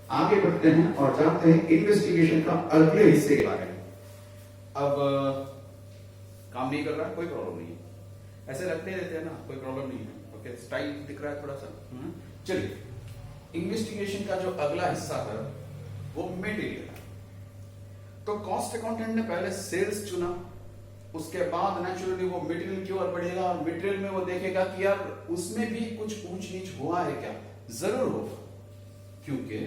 आगे बढ़ते हैं और जानते हैं इन्वेस्टिगेशन का अगले हिस्से के बारे में। अब काम नहीं कर रहा, कोई प्रॉब्लम नहीं है, ऐसे रखते रहते हैं ना, कोई प्रॉब्लम नहीं है। ओके, स्टाइल दिख रहा है थोड़ा सा। चलिए, इन्वेस्टिगेशन का जो अगला हिस्सा है वो मटेरियल है। तो कॉस्ट अकाउंटेंट ने पहले सेल्स चुना, उसके बाद नेचुरली वो मटेरियल की ओर बढ़ेगा और मटेरियल में वो देखेगा कि यार उसमें भी कुछ ऊंच नीच हुआ है क्या। जरूर होगा, क्योंकि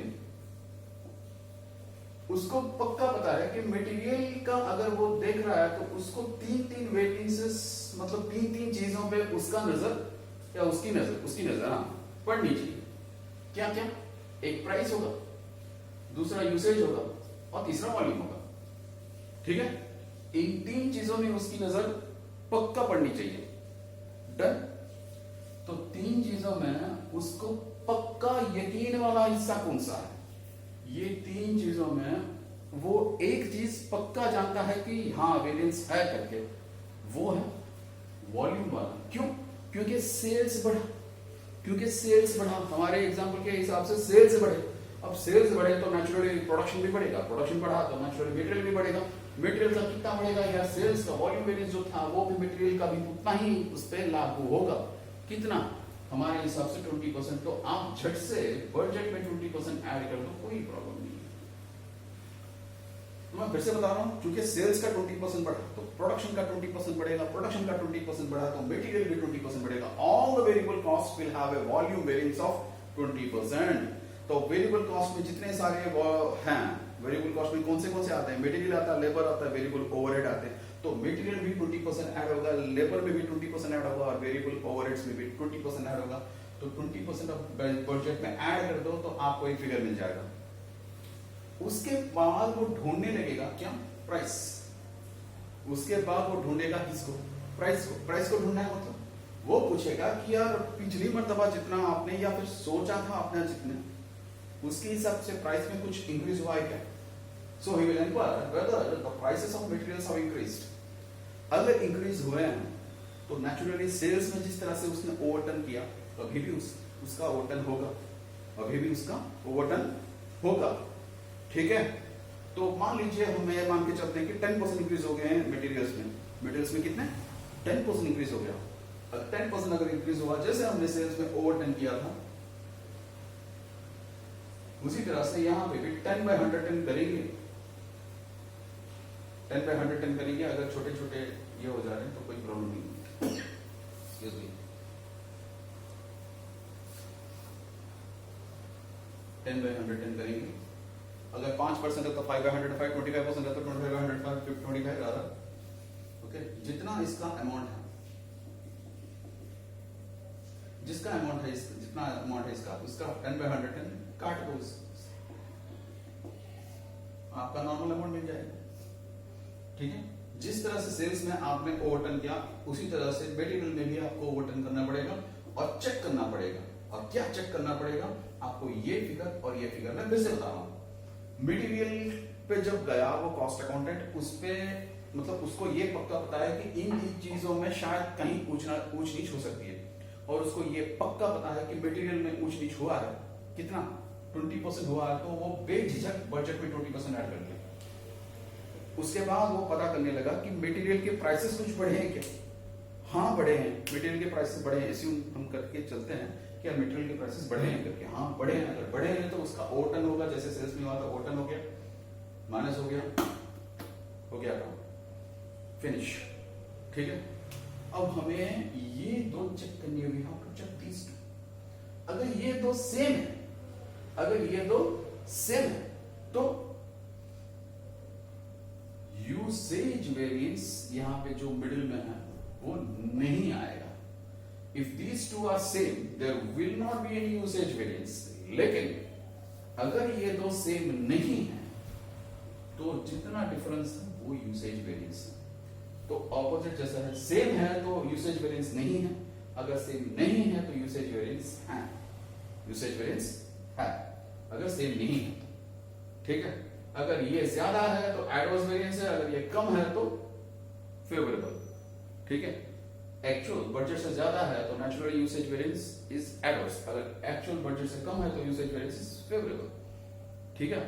उसको पक्का पता है कि मटेरियल का अगर वो देख रहा है तो उसको तीन वेटिंग्स, मतलब तीन चीजों पे उसका नजर या उसकी नजर पड़नी चाहिए। क्या क्या? एक प्राइस होगा, दूसरा यूसेज होगा और तीसरा वॉल्यूम होगा। ठीक है, इन तीन चीजों में उसकी नजर पक्का पड़नी चाहिए। डन। तो तीन चीजों में उसको पक्का यकीन वाला हिस्सा कौन सा है? ये तीन चीजों में वो एक चीज पक्का जानता है कि हाँ वेरिएंस है करके, वो है वॉल्यूम वाला। क्यों? क्योंकि सेल्स बढ़ा, हमारे एग्जांपल के हिसाब से सेल्स बढ़े। अब सेल्स बढ़े तो नेचुरली प्रोडक्शन भी बढ़ेगा, प्रोडक्शन बढ़ा तो नेचुरली मटेरियल भी बढ़ेगा। मटेरियल का कितना बढ़ेगा यार? सेल्स का वॉल्यूम वेरिएंस जो था वो भी मटेरियल का भी उतना ही उस पर लागू होगा। कितना? हमारे हिसाब से 20%। तो आप झट से बजट में 20% ऐड कर दो, कोई प्रॉब्लम नहीं है। तो मैं फिर से बता रहा हूं, क्योंकि सेल्स का 20% बढ़ा तो प्रोडक्शन का 20% बढ़ेगा, प्रोडक्शन का 20% बढ़ा तो मटेरियल भी 20% बढ़ेगा। All the variable cost will have a volume variance of 20%। तो वेरिएबल कॉस्ट में जितने सारे हैं, वेरिएबल कॉस्ट में कौन से आते हैं? मटेरियल आता है, लेबर आता है, वेरिएबल ओवरहेड आते हैं। तो मटेरियल भी 20% ऐड होगा, लेबर में भी 20% ऐड होगा और वेरिएबल ओवरहेड्स में भी 20% ऐड होगा। तो 20% ऑफ बजट में ऐड कर दो तो आपको एक फिगर मिल जाएगा। उसके बाद वो ढूंढने लगेगा क्या? प्राइस। उसके बाद वो ढूंढेगा किसको? प्राइस को ढूंढना है, मतलब वो पूछेगा कि यार पिछली मर्तबा जितना आपने या फिर सोचा था आपने जितने, उसके हिसाब से प्राइस में कुछ इंक्रीज हुआ है क्या? So he will inquire whether the prices of materials have increased. अगर इंक्रीज हुए हैं तो नेचुरली सेल्स में जिस तरह से उसने ओवरटर्न किया तो अभी भी उसका ओवरटर्न होगा, ठीक है। तो मान लीजिए हम ये मान के चलते हैं कि 10% इंक्रीज हो गए हैं मटेरियल्स में कितने? 10% इंक्रीज हो गया। 10% अगर इंक्रीज हुआ, जैसे हमने सेल्स में ओवरटर्न किया था, उसी तरह से यहां पे भी 10/110 करेंगे। 10/110 करेंगे। अगर छोटे छोटे ये हो जा रहे हैं तो कोई प्रॉब्लम नहीं। एक्सक्यूज मी, 10/110 करेंगे। अगर 5% है तो 5/105, 25% है तो 25/105, 25 ज्यादा। ओके, जितना इसका अमाउंट है, जितना अमाउंट है इसका, उसका 10/110 काट दो, आपका नॉर्मल अमाउंट मिल जाएगा। ठीक है, जिस तरह से सेल्स में आपने ओवरटर्न किया उसी तरह से मटेरियल में भी आपको ओवरटर्न करना पड़ेगा और चेक करना पड़ेगा। और क्या चेक करना पड़ेगा? आपको ये फिगर और ये फिगर। मैं फिर से बता रहा हूं, मटेरियल पे जब गया वो कॉस्ट अकाउंटेंट, उस पे मतलब उसको ये पक्का पता है कि इन चीजों में शायद कहीं ऊंच नीच हो सकती है, और उसको ये पक्का पता है कि मटेरियल में ऊंच नीच हुआ है। कितना? 20% हुआ है। तो वो बेझिझक बजट में 20% ऐड कर दिया। उसके बाद वो पता करने लगा कि मटेरियल के प्राइसेस कुछ बढ़े हैं क्या? हाँ बढ़े हैं, मटेरियल के प्राइसेस बढ़े हैं। एस्यूम हम करके चलते हैं कि यार मटेरियल के प्राइसेस बढ़े हैं करके। हाँ बढ़े हैं। अगर बढ़े हैं तो उसका ओवरटर्न होगा, जैसे सेल्स में हुआ था ओवरटर्न हो गया, माइनस हो गया काम, फिनिश। ठीक है, अब हमें ये दो चेक करनी होगी। How to check these two? अगर ये दो सेम है तो यूसेज वेरिएंस यहां पे जो मिडिल में है वो नहीं आएगा। If these two are same there will not be any usage variance. लेकिन अगर ये दो सेम नहीं है तो जितना डिफरेंस है वो यूसेज वेरिएंस है। तो ऑपोजिट जैसा है, सेम है तो यूसेज वेरिएंस नहीं है, अगर सेम नहीं है तो यूसेज वेरिएंस है। अगर सेम नहीं है, ठीक है। अगर ये ज्यादा है तो एडवर्स वेरिएंस है, अगर ये कम है तो फेवरेबल। ठीक है, एक्चुअल बजट से ज्यादा है तो naturally usage variance is adverse, अगर एक्चुअल बजट से कम है तो यूसेज वेरिएंस इज फेवरेबल। ठीक है,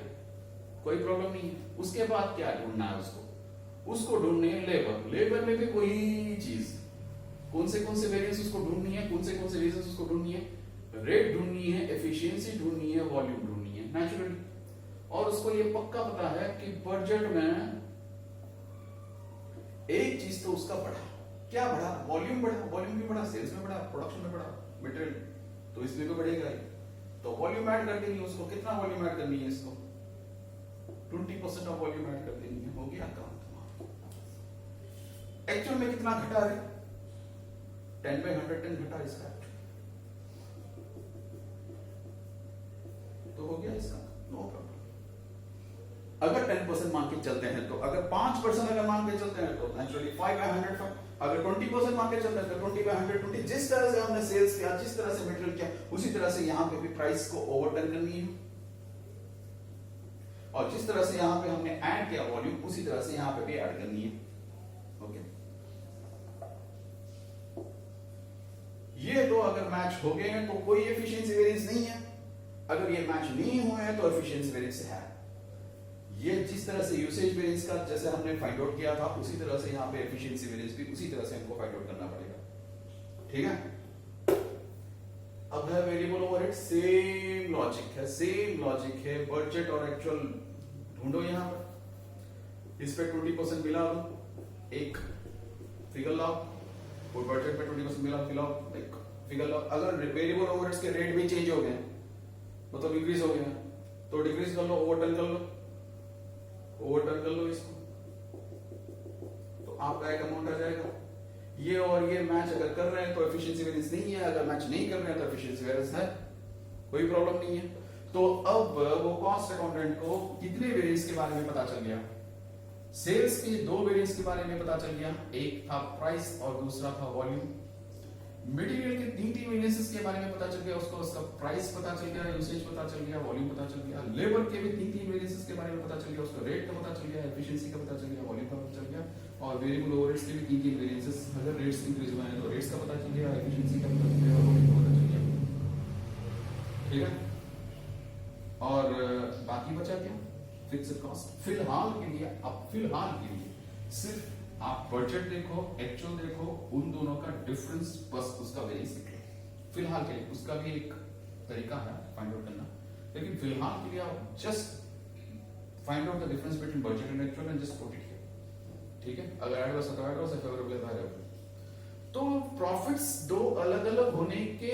कोई प्रॉब्लम नहीं है। उसके बाद क्या ढूंढना है उसको ढूंढनी है लेबर में भी कोई चीज, कौन से वेरिएंस उसको ढूंढनी है, कौन से रीजन उसको ढूंढनी है, रेट ढूंढनी है, एफिशिएंसी ढूंढनी है, वॉल्यूम ढूंढनी है नेचुरली। और उसको ये पक्का पता है कि बजट में एक चीज तो उसका बढ़ा, क्या बढ़ा, वॉल्यूम बढ़ा। वॉल्यूम भी बढ़ा, सेल्स में बढ़ा, प्रोडक्शन में बढ़ा, मटेरियल, तो इसमें भी बढ़ेगा ही। तो वॉल्यूम ऐड कर देनी है उसको, कितना वॉल्यूम ऐड करनी है इसको, 20% ऑफ वॉल्यूम ऐड कर देनी है, हो गया काम तुम्हारा। एक्चुअल में कितना घटा है, 10/110 घटा इसका, तो हो गया इसका, नो प्रॉब्लम। अगर 10% मान के चलते हैं तो, अगर 5% अगर मान के चलते हैं तो नेचुरली 5/105, अगर 20% मान के चलते हैं तो 20/120। जिस तरह से हमने सेल्स किया, जिस तरह से मटेरियल किया, उसी तरह से यहां पे भी प्राइस को ओवरटर्न करनी है, और जिस तरह से यहां पे हमने ऐड किया वॉल्यूम, उसी तरह से यहां पे भी ऐड करनी है। ओके, ये दो अगर मैच हो गए हैं तो कोई एफिशिएंसी वेरिएंस नहीं है, अगर ये मैच नहीं हुए हैं तो एफिशिएंसी वेरिएंस है। ये जिस तरह से यूसेज वेरिएंस का जैसे हमने फाइंड आउट किया था, उसी तरह से यहाँ पे एफिशिएंसी वेरिएंस भी उसी तरह से हमको फाइंड आउट करना पड़ेगा, ठीक है। अब है वेरिएबल ओवरहेड, सेम लॉजिक है, बजट और एक्चुअल ढूंढो यहाँ पर, इस पे 20% मिला दो, एक फिगर लाओ, और बजट पे 20% मिला, एक फिगर लाओ। अगर वेरिएबल ओवरहेड्स के रेट भी चेंज हो गए, मतलब इंक्रीज हो गया, तो डिक्रीज कर लो, ओवरटर्न कर लो इसको, तो आपका एक अमाउंट आ जाएगा। ये और ये मैच अगर कर रहे हैं तो एफिशिएंसी वेरिएंस नहीं है, अगर मैच नहीं कर रहे हैं तो एफिशिएंसी वेरिएंस है, कोई प्रॉब्लम नहीं है। तो अब वो कॉस्ट अकाउंटेंट को कितने वेरिएंस के बारे में पता चल गया, सेल्स के 2 वेरिएंस के बारे में पता चल गया, एक था प्राइस और दूसरा था वॉल्यूम। मटेरियल के 3 वेरिएंसेस के बारे में पता चल गया उसको, उसका प्राइस पता चल गया, यूसेज पता चल गया, वॉल्यूम पता चल गया। लेबर के भी 3 वेरिएंसेस के बारे में पता चल गया, उसका रेट का पता चल गया, एफिशिएंसी का पता चल गया, वॉल्यूम का पता चल गया। और वेरिएबल ओवरहेड्स के भी 3 वेरिएंसेस, अगर रेट्स इंक्रीज हुए हैं तो रेट्स का पता चल गया, एफिशिएंसी का पता चल गया, वॉल्यूम का पता चल गया, ठीक है। और बाकी बचा क्या, फिक्स्ड कॉस्ट। फिलहाल के लिए सिर्फ आप बजट देखो, एक्चुअल देखो, उन दोनों का डिफरेंस, बस उसका वेरिएंस निकले। फिलहाल के लिए उसका भी एक तरीका है फाइंड आउट करना, लेकिन फिलहाल के लिए आप just find out the difference between budget and actual and just put it here, ठीक है। अगर एडवर्स है तो एडवर्स है, फेवरेबल है तो फेवरेबल। तो प्रॉफिट्स 2 अलग अलग होने के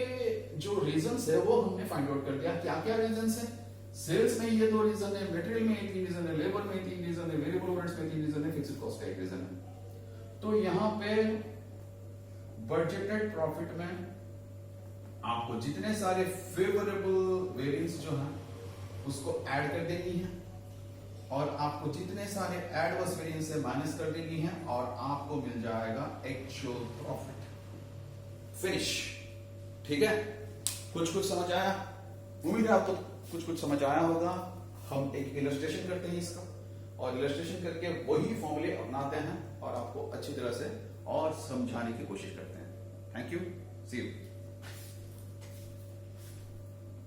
जो रीजंस है वो हमने फाइंड आउट कर दिया। क्या क्या रीजंस है, सेल्स में ये 2 रीजन है, मटेरियल में 3 रीजन है, लेबर में 3 रीजन है, वेरिएबल ओवरहेड्स में 3 रीजन है, फिक्स्ड कॉस्ट का 1 रीजन है। तो यहां पे बजटेड प्रॉफिट में आपको जितने सारे फेवरेबल वेरिएंस जो है उसको ऐड कर देनी है, और आपको जितने सारे एडवर्स वेरिएंस है माइनस कर देनी है, और आपको मिल जाएगा एक्चुअल प्रॉफिट, फिनिश, ठीक है। कुछ समझ आया, उम्मीद है आपको कुछ समझ आया होगा। हम एक इलस्ट्रेशन करते हैं इसका, और इलस्ट्रेशन करके वही फॉर्मूले अपनाते हैं और आपको अच्छी तरह से और समझाने की कोशिश करते हैं। Thank you, see you.